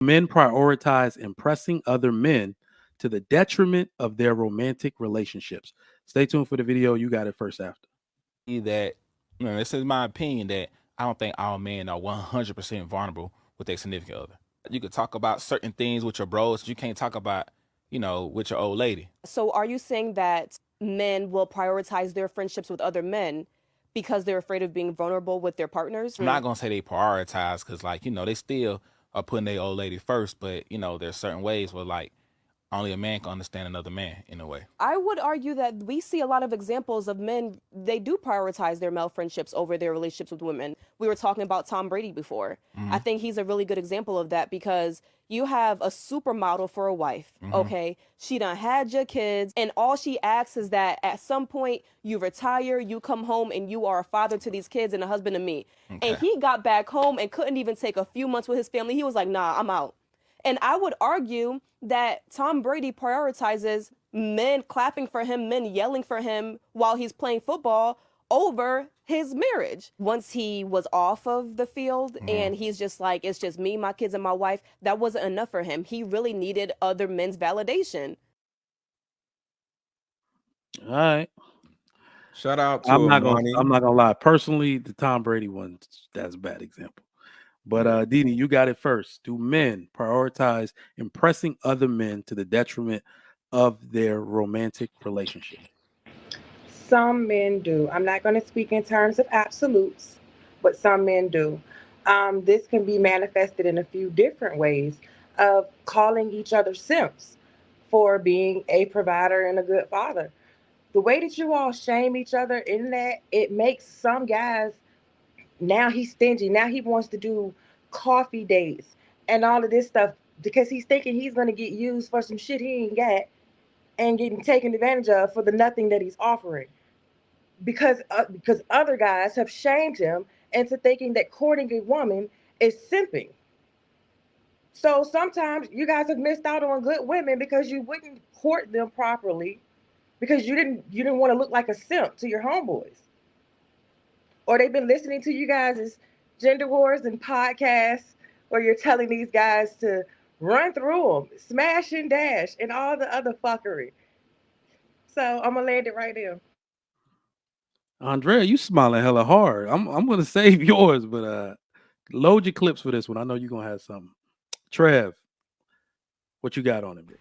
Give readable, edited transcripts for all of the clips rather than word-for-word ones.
Men prioritize impressing other men to the detriment of their romantic relationships. Stay tuned for the video. You got it first after. That, this is my opinion, that I don't think all men are 100% vulnerable with their significant other. You could talk about certain things with your bros, you can't talk about, with your old lady. So are you saying that men will prioritize their friendships with other men because they're afraid of being vulnerable with their partners? I'm not gonna say they prioritize, because they still are putting their old lady first, but there's certain ways where only a man can understand another man in a way. I would argue that we see a lot of examples of men, they do prioritize their male friendships over their relationships with women. We were talking about Tom Brady before. I think he's a really good example of that, because you have a supermodel for a wife, okay? She done had your kids, and all she asks is that at some point you retire, you come home, and you are a father to these kids and a husband to me. Okay. And he got back home and couldn't even take a few months with his family. He was like, nah, I'm out. And I would argue that Tom Brady prioritizes men clapping for him, men yelling for him while he's playing football over his marriage. Once he was off of the field and he's just like, it's just me, my kids, and my wife, that wasn't enough for him. He really needed other men's validation. All right. Shout out to I'm not Amani. gonna lie. Personally, the Tom Brady one, that's a bad example. But Dini, you got it first. Do men prioritize impressing other men to the detriment of their romantic relationship? Some men do. I'm not going to speak in terms of absolutes, but some men do. This can be manifested in a few different ways of calling each other simps for being a provider and a good father. The way that you all shame each other in that, it makes some guys, now he's stingy. Now he wants to do coffee dates and all of this stuff because he's thinking he's going to get used for some shit he ain't got and getting taken advantage of for the nothing that he's offering. Because other guys have shamed him into thinking that courting a woman is simping. So sometimes you guys have missed out on good women because you wouldn't court them properly because you didn't want to look like a simp to your homeboys. Or they've been listening to you guys' gender wars and podcasts where you're telling these guys to run through them, smash and dash, and all the other fuckery. So I'm gonna land it right there. Andrea, you smiling hella hard. I'm gonna save yours, but load your clips for this one. I know you're gonna have something. Trev, what you got on it, bro?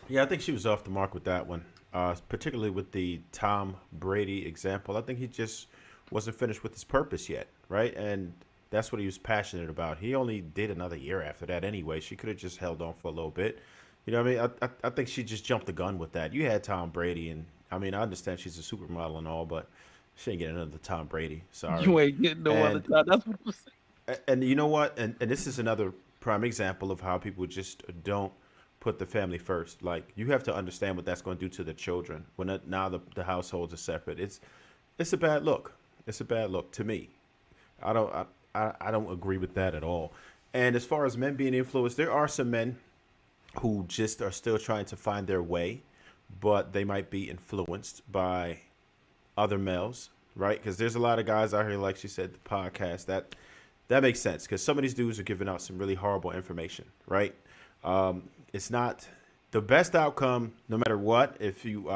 Yeah, I think she was off the mark with that one, particularly with the Tom Brady example. I think he just wasn't finished with his purpose yet, right? And that's what he was passionate about. He only did another year after that anyway. She could have just held on for a little bit. You know what I mean? I think she just jumped the gun with that. You had Tom Brady, and I mean, I understand she's a supermodel and all, but she ain't getting another Tom Brady. Sorry. You ain't getting no other And time. That's what I'm saying. and you know what? And this is another prime example of how people just don't put the family first. Like you have to understand what that's going to do to the children when now the households are separate. It's a bad look. It's a bad look to me. I don't agree with that at all. And as far as men being influenced, there are some men who just are still trying to find their way, but they might be influenced by other males, right? Because there's a lot of guys out here, like she said, the podcast that makes sense because some of these dudes are giving out some really horrible information, right? It's not the best outcome, no matter what. If you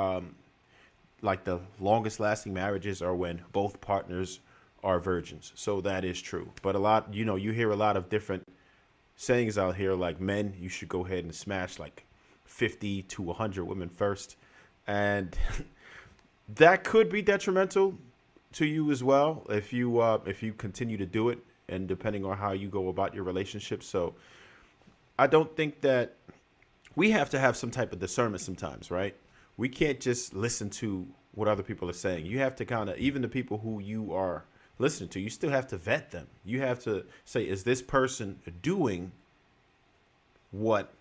like the longest lasting marriages are when both partners are virgins, so that is true. But a lot, you hear a lot of different sayings out here, like men, you should go ahead and smash like 50 to 100 women first, and that could be detrimental to you as well if you continue to do it, and depending on how you go about your relationship. So I don't think that we have to have some type of discernment sometimes, right? We can't just listen to what other people are saying. You have to kind of, even the people who you are listening to, you still have to vet them. You have to say, is this person doing what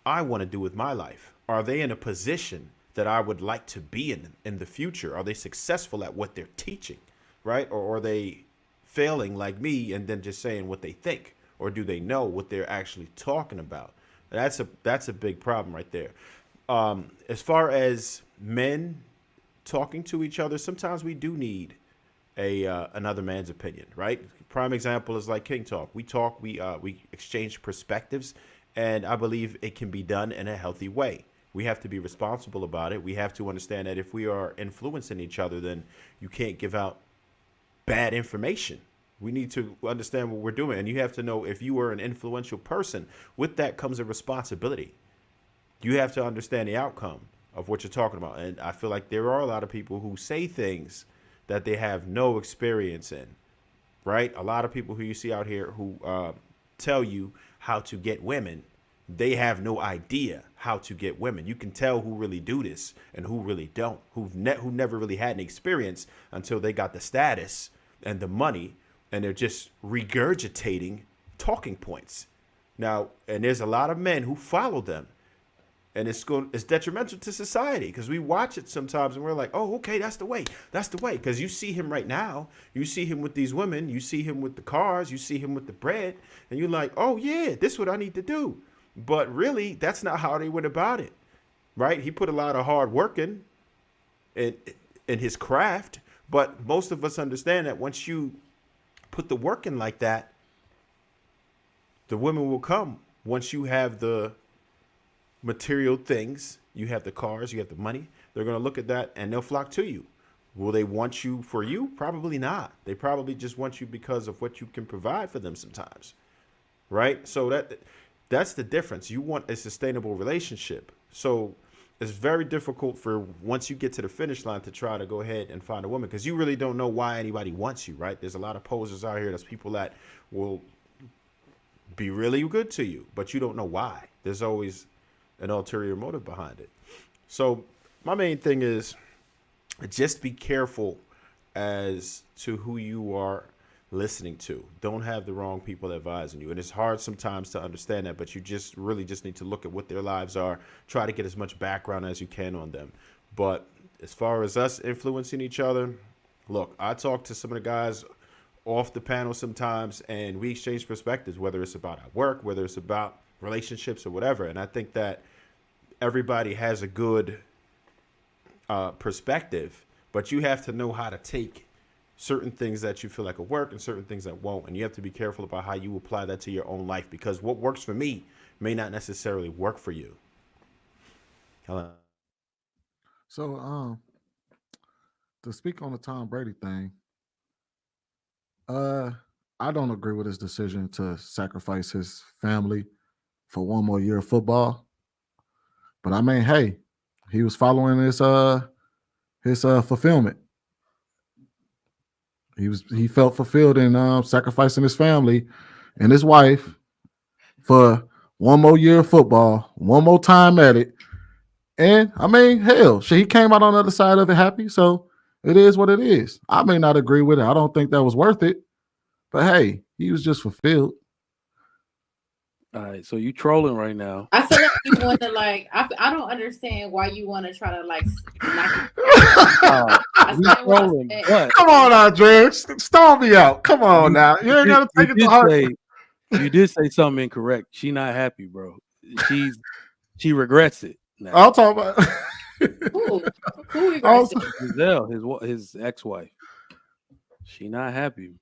I want to do with my life? Are they in a position that I would like to be in the future? Are they successful at what they're teaching, right? Or are they failing like me and then just saying what they think? Or do they know what they're actually talking about? That's a big problem right there. As far as men talking to each other, sometimes we do need another man's opinion, right? Prime example is like King Talk. We exchange perspectives, and I believe it can be done in a healthy way. We have to be responsible about it. We have to understand that if we are influencing each other, then you can't give out bad information. We need to understand what we're doing. And you have to know if you are an influential person, with that comes a responsibility. You have to understand the outcome of what you're talking about. And I feel like there are a lot of people who say things that they have no experience in, right? A lot of people who you see out here who tell you how to get women, they have no idea how to get women. You can tell who really do this and who really don't, who never really had an experience until they got the status and the money, and they're just regurgitating talking points. Now, and there's a lot of men who follow them, and it's detrimental to society, because we watch it sometimes and we're like, oh, okay, that's the way, because you see him right now, you see him with these women, you see him with the cars, you see him with the bread, and you're like, oh yeah, this is what I need to do. But really, that's not how they went about it, right? He put a lot of hard work in his craft, but most of us understand that once you put the work in like that, the women will come. Once you have the material things, you have the cars, you have the money, they're going to look at that and they'll flock to you. Will they want you for you? Probably not. They probably just want you because of what you can provide for them sometimes, right? So that's the difference. You want a sustainable relationship. So it's very difficult for once you get to the finish line to try to go ahead and find a woman, because you really don't know why anybody wants you, right? There's a lot of posers out here. There's people that will be really good to you, but you don't know why. There's always an ulterior motive behind it. So my main thing is just be careful as to who you are listening to. Don't have the wrong people advising you. And it's hard sometimes to understand that, but you just really just need to look at what their lives are, try to get as much background as you can on them. But as far as us influencing each other, look, I talk to some of the guys off the panel sometimes, and we exchange perspectives, whether it's about our work, whether it's about relationships or whatever. And I think that everybody has a good perspective, but you have to know how to take certain things that you feel like will work and certain things that won't. And you have to be careful about how you apply that to your own life, because what works for me may not necessarily work for you. Hello. So, to speak on the Tom Brady thing, I don't agree with his decision to sacrifice his family for one more year of football. But I mean, hey, he was following his fulfillment. He felt fulfilled in sacrificing his family and his wife for one more year of football, one more time at it. And I mean, hell, he came out on the other side of it happy. So it is what it is. I may not agree with it. I don't think that was worth it. But hey, he was just fulfilled. All right, so you trolling right now. I feel like you want to I don't understand why you want to try to knock trolling, but come on, Andreas, storm me out. Come on now, you ain't gotta take it to heart. You did say something incorrect. She not happy, bro. She regrets it. Now. I'll talk about who regrets it? Giselle, his ex-wife. She not happy.